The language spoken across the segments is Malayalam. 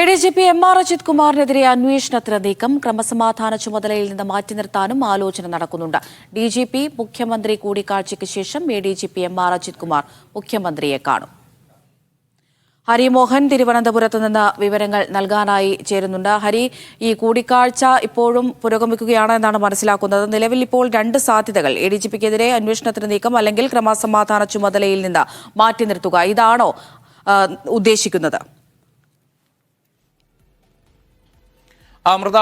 എഡിജിപി എം.ആർ. അജിത് കുമാറിനെതിരെ അന്വേഷണത്തിന് നീക്കം. ക്രമസമാധാന ചുമതലയിൽ നിന്ന് മാറ്റി നിർത്താനും ആലോചന നടക്കുന്നുണ്ട്. ഡിജിപി മുഖ്യമന്ത്രി കൂടിക്കാഴ്ചയ്ക്ക് ശേഷം എഡിജിപി എം.ആർ. അജിത് കുമാർ മുഖ്യമന്ത്രിയെ കാണും. ഹരിമോഹൻ തിരുവനന്തപുരത്ത് നിന്ന് വിവരങ്ങൾ നൽകാനായി ചേരുന്നുണ്ട്. ഹരി, ഈ കൂടിക്കാഴ്ച ഇപ്പോഴും പുരോഗമിക്കുകയാണ് എന്നാണ് മനസ്സിലാക്കുന്നത്. നിലവിൽ ഇപ്പോൾ രണ്ട് സാധ്യതകൾ: എഡിജിപിക്കെതിരെ അന്വേഷണത്തിന് നീക്കം, അല്ലെങ്കിൽ ക്രമസമാധാന ചുമതലയിൽ നിന്ന് മാറ്റി നിർത്തുക. ഇതാണോ ഉദ്ദേശിക്കുന്നത്? അമൃത,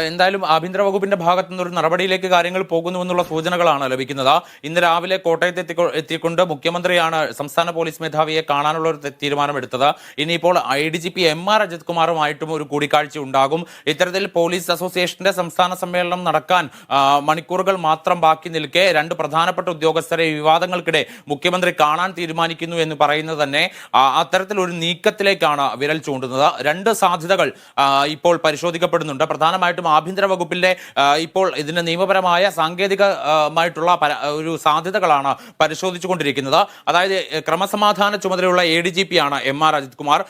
എന്തായാലും ആഭ്യന്തര വകുപ്പിന്റെ ഭാഗത്തു നിന്നൊരു നടപടിയിലേക്ക് കാര്യങ്ങൾ പോകുന്നുവെന്നുള്ള സൂചനകളാണ് ലഭിക്കുന്നത്. ഇന്ന് രാവിലെ കോട്ടയത്ത് എത്തിക്കൊണ്ട് മുഖ്യമന്ത്രിയാണ് സംസ്ഥാന പോലീസ് മേധാവിയെ കാണാനുള്ള ഒരു തീരുമാനമെടുത്തത്. ഇനിയിപ്പോൾ എഡിജിപി എം.ആർ. അജിത് കുമാറുമായിട്ടും ഒരു കൂടിക്കാഴ്ച ഉണ്ടാകും. ഇത്തരത്തിൽ പോലീസ് അസോസിയേഷന്റെ സംസ്ഥാന സമ്മേളനം നടക്കാൻ മണിക്കൂറുകൾ മാത്രം ബാക്കി നിൽക്കെ രണ്ട് പ്രധാനപ്പെട്ട ഉദ്യോഗസ്ഥരെ വിവാദങ്ങൾക്കിടെ മുഖ്യമന്ത്രി കാണാൻ തീരുമാനിക്കുന്നു എന്ന് പറയുന്നത് തന്നെ അത്തരത്തിലൊരു നീക്കത്തിലേക്കാണ് വിരൽ ചൂണ്ടുന്നത്. രണ്ട് സാധ്യതകൾ ഇപ്പോൾ പരിശോധിക്കപ്പെടുന്നു. പ്രധാനമായിട്ടും ആഭ്യന്തര വകുപ്പിന്റെ ഇപ്പോൾ ഇതിന് നിയമപരമായ സാങ്കേതികമായിട്ടുള്ള ഒരു സാധ്യതകളാണ് പരിശോധിച്ചുകൊണ്ടിരിക്കുന്നത്. അതായത് ക്രമസമാധാന ചുമതലയുള്ള എഡിജിപി ആണ് എം.ആർ. അജിത് കുമാർ.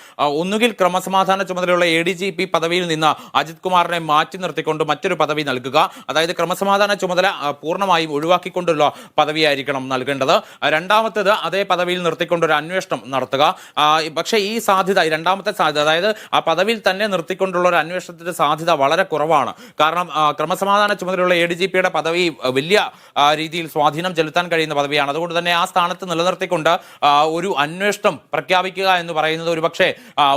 ഒന്നുകിൽ ക്രമസമാധാന ചുമതലയുള്ള എഡിജിപി പദവിയിൽ നിന്ന് അജിത് കുമാറിനെ മാറ്റി നിർത്തിക്കൊണ്ട് മറ്റൊരു പദവി നൽകുക. അതായത് ക്രമസമാധാന ചുമതല പൂർണ്ണമായും ഒഴിവാക്കിക്കൊണ്ടുള്ള പദവിയായിരിക്കണം നൽകേണ്ടത്. രണ്ടാമത്തേത് അതേ പദവിയിൽ നിർത്തിക്കൊണ്ടൊരു അന്വേഷണം നടത്തുക. പക്ഷേ ഈ സാധ്യത, രണ്ടാമത്തെ സാധ്യത, അതായത് ആ പദവിയിൽ തന്നെ നിർത്തിക്കൊണ്ടുള്ള ഒരു അന്വേഷണത്തിന്റെ സാധ്യത വളരെ കുറവാണ്. കാരണം ക്രമസമാധാന ചുമതലയുള്ള എഡിജിപിയുടെ പദവി വലിയ രീതിയിൽ സ്വാധീനം ചെലുത്താൻ കഴിയുന്ന പദവിയാണ്. അതുകൊണ്ട് തന്നെ ആ സ്ഥാനത്ത് നിലനിർത്തിക്കൊണ്ട് ഒരു അന്വേഷണം പ്രഖ്യാപിക്കുക എന്ന് പറയുന്നത് ഒരുപക്ഷെ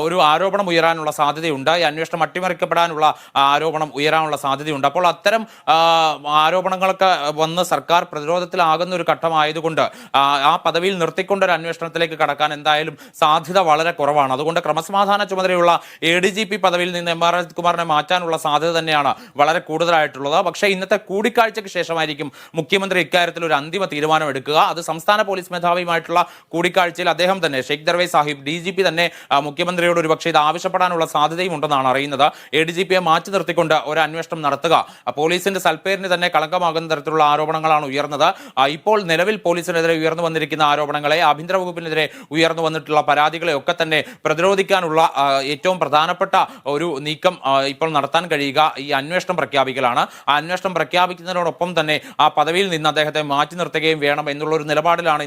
ഒരു ആരോപണം ഉയരാനുള്ള സാധ്യതയുണ്ട്. ഈ അന്വേഷണം അട്ടിമറിക്കപ്പെടാനുള്ള ആരോപണം ഉയരാനുള്ള സാധ്യതയുണ്ട്. അപ്പോൾ അത്തരം ആരോപണങ്ങളൊക്കെ വന്ന് സർക്കാർ പ്രതിരോധത്തിലാകുന്ന ഒരു ഘട്ടമായതുകൊണ്ട് ആ പദവിയിൽ നിർത്തിക്കൊണ്ടൊരു അന്വേഷണത്തിലേക്ക് കടക്കാൻ എന്തായാലും സാധ്യത വളരെ കുറവാണ്. അതുകൊണ്ട് ക്രമസമാധാന ചുമതലയുള്ള എഡിജിപി പദവിയിൽ നിന്ന് എം.ആർ. അജിത് കുമാറിനെ മാറ്റാനുള്ള സാധ്യത തന്നെയാണ് വളരെ കൂടുതലായിട്ടുള്ളത്. പക്ഷേ ഇന്നത്തെ കൂടിക്കാഴ്ചയ്ക്ക് ശേഷമായിരിക്കും മുഖ്യമന്ത്രി ഇക്കാര്യത്തിൽ ഒരു അന്തിമ തീരുമാനം എടുക്കുക. അത് സംസ്ഥാന പോലീസ് മേധാവിയുമായിട്ടുള്ള കൂടിക്കാഴ്ചയിൽ അദ്ദേഹം തന്നെ, ഷെയ്ഖ് ദർവേ സാഹിബ്, ഡിജിപി തന്നെ മുഖ്യമന്ത്രിയോട് ഒരുപക്ഷെ ഇത് ആവശ്യപ്പെടാനുള്ള സാധ്യതയും ഉണ്ടെന്നാണ് അറിയുന്നത്. എഡിജിപിയെ മാറ്റി നിർത്തിക്കൊണ്ട് ഒരു അന്വേഷണം നടത്തുക പോലീസിന്റെ സൽപ്പേരിന് തന്നെ കളങ്കമാകുന്ന തരത്തിലുള്ള ആരോപണങ്ങളാണ് ഉയർന്നത്. ഇപ്പോൾ നിലവിൽ പോലീസിനെതിരെ ഉയർന്നു വന്നിരിക്കുന്ന ആരോപണങ്ങളെ, ആഭ്യന്തര വകുപ്പിനെതിരെ ഉയർന്നു വന്നിട്ടുള്ള പരാതികളെ ഒക്കെ തന്നെ പ്രതിരോധിക്കാനുള്ള ഏറ്റവും പ്രധാനപ്പെട്ട ഒരു നീക്കം ഇപ്പോൾ നടത്താൻ കഴിയുക ഈ അന്വേഷണം പ്രഖ്യാപിക്കലാണ്. ആ അന്വേഷണം പ്രഖ്യാപിക്കുന്നതിനോടൊപ്പം തന്നെ ആ പദവിയിൽ നിന്ന് അദ്ദേഹത്തെ മാറ്റി നിർത്തുകയും വേണം എന്നുള്ള ഒരു നിലപാടിലാണ്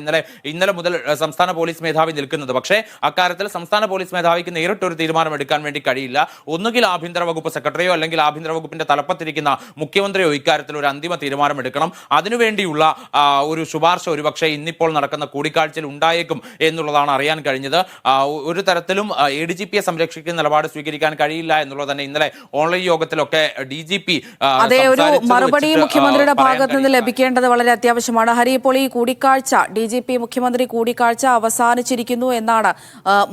ഇന്നലെ മുതൽ സംസ്ഥാന പോലീസ് മേധാവി നിൽക്കുന്നത്. പക്ഷേ അക്കാര്യത്തിൽ സംസ്ഥാന പോലീസ് മേധാവിക്ക് നേരിട്ടൊരു തീരുമാനം എടുക്കാൻ വേണ്ടി കഴിയില്ല. ഒന്നുകിൽ ആഭ്യന്തര വകുപ്പ് സെക്രട്ടറിയോ അല്ലെങ്കിൽ ആഭ്യന്തര വകുപ്പിന്റെ തലപ്പത്തിരിക്കുന്ന മുഖ്യമന്ത്രിയോ ഇക്കാര്യത്തിൽ ഒരു അന്തിമ തീരുമാനം എടുക്കണം. അതിനുവേണ്ടിയുള്ള ഒരു ശുപാർശ ഒരുപക്ഷെ ഇന്നിപ്പോൾ നടക്കുന്ന കൂടിക്കാഴ്ചയിൽ ഉണ്ടായേക്കും എന്നുള്ളതാണ് അറിയാൻ കഴിഞ്ഞത്. ഒരു തരത്തിലും എഡിജിപിയെ സംരക്ഷിക്കുന്ന നിലപാട് സ്വീകരിക്കാൻ കഴിയില്ല എന്നുള്ളത് തന്നെ ഇന്നലെ ഓൺലൈൻ യോഗത്തിലൊക്കെ ഡിജിപി ഒരു മറുപടി മുഖ്യമന്ത്രിയുടെ ഭാഗത്ത് നിന്ന് ലഭിക്കേണ്ടത് വളരെ അത്യാവശ്യമാണ്. ഹരി, ഇപ്പോൾ ഈ കൂടിക്കാഴ്ച, ഡിജിപി മുഖ്യമന്ത്രി കൂടിക്കാഴ്ച അവസാനിച്ചിരിക്കുന്നു എന്നാണ്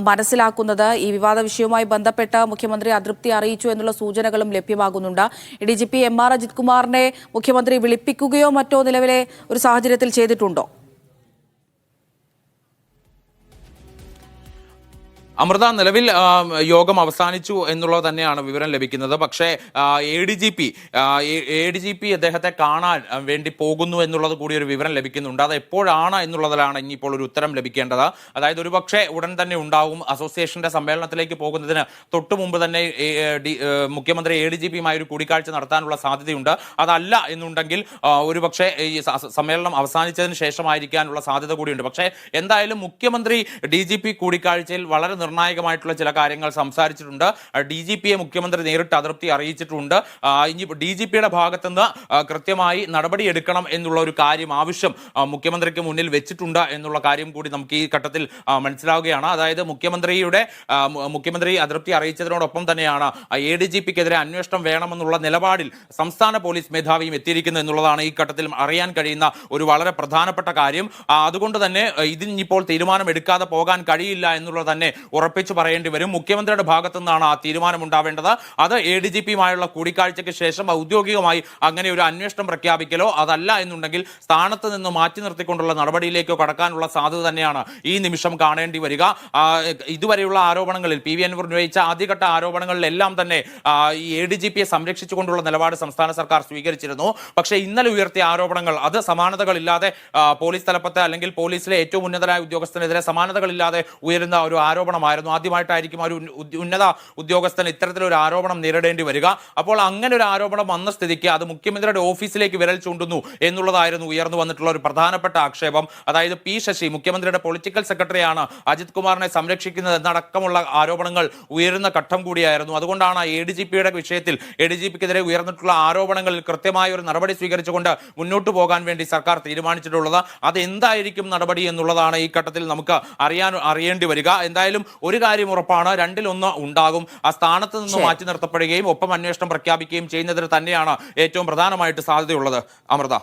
മനസ്സിലാക്കുന്നത്. ഈ വിവാദ വിഷയവുമായി ബന്ധപ്പെട്ട് മുഖ്യമന്ത്രി അതൃപ്തി അറിയിച്ചു എന്നുള്ള സൂചനകളും ലഭ്യമാകുന്നുണ്ട്. ഡിജിപി എം.ആർ. അജിത് കുമാറിനെ മുഖ്യമന്ത്രി വിളിപ്പിക്കുകയോ മറ്റോ നിലവിലെ ഒരു സാഹചര്യത്തിൽ ചെയ്തിട്ടുണ്ടോ? അമൃത, നിലവിൽ യോഗം അവസാനിച്ചു എന്നുള്ളത് തന്നെയാണ് വിവരം ലഭിക്കുന്നത്. പക്ഷേ എ ഡി ജി പി അദ്ദേഹത്തെ കാണാൻ വേണ്ടി പോകുന്നു എന്നുള്ളത് കൂടി ഒരു വിവരം ലഭിക്കുന്നുണ്ട്. അത് എപ്പോഴാണ് എന്നുള്ളതിലാണ് ഇനിയിപ്പോൾ ഒരു ഉത്തരം ലഭിക്കേണ്ടത്. അതായത് ഒരുപക്ഷെ ഉടൻ തന്നെ ഉണ്ടാവും. അസോസിയേഷന്റെ സമ്മേളനത്തിലേക്ക് പോകുന്നതിന് തൊട്ടു മുമ്പ് തന്നെ മുഖ്യമന്ത്രി എഡിജിപിയുമായി ഒരു കൂടിക്കാഴ്ച നടത്താനുള്ള സാധ്യതയുണ്ട്. അതല്ല എന്നുണ്ടെങ്കിൽ ഒരുപക്ഷെ ഈ സമ്മേളനം അവസാനിച്ചതിന് ശേഷമായിരിക്കാനുള്ള സാധ്യത കൂടിയുണ്ട്. പക്ഷേ എന്തായാലും മുഖ്യമന്ത്രി DGP കൂടിക്കാഴ്ചയിൽ വളരെ നിർണായകമായിട്ടുള്ള ചില കാര്യങ്ങൾ സംസാരിച്ചിട്ടുണ്ട്. DGPയെ മുഖ്യമന്ത്രി നേരിട്ട് അതൃപ്തി അറിയിച്ചിട്ടുണ്ട്. ഇനി DGPയുടെ ഭാഗത്തുനിന്ന് കൃത്യമായി നടപടിയെടുക്കണം എന്നുള്ള ഒരു കാര്യം, ആവശ്യം മുഖ്യമന്ത്രിക്ക് മുന്നിൽ വെച്ചിട്ടുണ്ട് എന്നുള്ള കാര്യം കൂടി നമുക്ക് ഈ ഘട്ടത്തിൽ മനസ്സിലാവുകയാണ്. അതായത് മുഖ്യമന്ത്രി അതൃപ്തി അറിയിച്ചതിനോടൊപ്പം തന്നെയാണ് ADGPക്കെതിരെ അന്വേഷണം വേണമെന്നുള്ള നിലപാടിൽ സംസ്ഥാന പോലീസ് മേധാവിയും എത്തിയിരിക്കുന്നു എന്നുള്ളതാണ് ഈ ഘട്ടത്തിൽ അറിയാൻ കഴിയുന്ന ഒരു വളരെ പ്രധാനപ്പെട്ട കാര്യം. അതുകൊണ്ട് തന്നെ ഇതിനിപ്പോൾ തീരുമാനം എടുക്കാതെ പോകാൻ കഴിയില്ല എന്നുള്ളത് തന്നെ ഉറപ്പിച്ചു പറയേണ്ടി വരും. മുഖ്യമന്ത്രിയുടെ ഭാഗത്തു നിന്നാണ് ആ തീരുമാനം ഉണ്ടാവേണ്ടത്. അത് ADGPയുമായുള്ള കൂടിക്കാഴ്ചയ്ക്ക് ശേഷം ഔദ്യോഗികമായി അങ്ങനെ ഒരു അന്വേഷണം പ്രഖ്യാപിക്കലോ അതല്ല എന്നുണ്ടെങ്കിൽ സ്ഥാനത്ത് നിന്ന് മാറ്റി നിർത്തിക്കൊണ്ടുള്ള നടപടിയിലേക്കോ കടക്കാനുള്ള സാധ്യത തന്നെയാണ് ഈ നിമിഷം കാണേണ്ടി വരിക. ഇതുവരെയുള്ള ആരോപണങ്ങളിൽ PV അൻവർ ഉന്നയിച്ച ആദ്യഘട്ട ആരോപണങ്ങളിലെല്ലാം തന്നെ ഈ ADGPയെ സംരക്ഷിച്ചുകൊണ്ടുള്ള നിലപാട് സംസ്ഥാന സർക്കാർ സ്വീകരിച്ചിരുന്നു. പക്ഷേ ഇന്നലെ ഉയർത്തിയ ആരോപണങ്ങൾ അത് സമാനതകളില്ലാതെ പോലീസ് തലപ്പത്ത് അല്ലെങ്കിൽ പോലീസിലെ ഏറ്റവും ഉന്നതരായ ഉദ്യോഗസ്ഥനെതിരെ സമാനതകളില്ലാതെ ഉയരുന്ന ഒരു ആരോപണം ആരോപണമായിരുന്നു. ആദ്യമായിട്ടായിരിക്കും ഒരു ഉന്നത ഉദ്യോഗസ്ഥൻ ഇത്തരത്തിലൊരു ആരോപണം നേരിടേണ്ടി വരിക. അപ്പോൾ അങ്ങനെ ഒരു ആരോപണം വന്ന സ്ഥിതിക്ക് അത് മുഖ്യമന്ത്രിയുടെ ഓഫീസിലേക്ക് വിരൽ ചൂണ്ടുന്നു എന്നുള്ളതായിരുന്നു ഉയർന്നു വന്നിട്ടുള്ള ഒരു പ്രധാനപ്പെട്ട ആക്ഷേപം. അതായത് പി ശശി മുഖ്യമന്ത്രിയുടെ പൊളിറ്റിക്കൽ സെക്രട്ടറിയാണ് അജിത് കുമാറിനെ സംരക്ഷിക്കുന്നത് എന്നടക്കമുള്ള ആരോപണങ്ങൾ ഉയരുന്ന ഘട്ടം കൂടിയായിരുന്നു. അതുകൊണ്ടാണ് എ ഡി ജി പിയുടെ വിഷയത്തിൽ എ ഡി ജി പിക്കെതിരെ ഉയർന്നിട്ടുള്ള ആരോപണങ്ങളിൽ കൃത്യമായ ഒരു നടപടി സ്വീകരിച്ചുകൊണ്ട് മുന്നോട്ട് പോകാൻ വേണ്ടി സർക്കാർ തീരുമാനിച്ചിട്ടുള്ളത്. അതെന്തായിരിക്കും നടപടി എന്നുള്ളതാണ് ഈ ഘട്ടത്തിൽ നമുക്ക് അറിയേണ്ടി വരിക. എന്തായാലും ഒരു കാര്യം ഉറപ്പാണ്, രണ്ടിലൊന്ന് ഉണ്ടാകും. ആ സ്ഥാനത്ത് നിന്ന് മാറ്റി നിർത്തപ്പെടുകയും ഒപ്പം അന്വേഷണം പ്രഖ്യാപിക്കുകയും ചെയ്യുന്നതിന് തന്നെയാണ് ഏറ്റവും പ്രധാനമായിട്ട് സാധ്യതയുള്ളത്. അമൃത.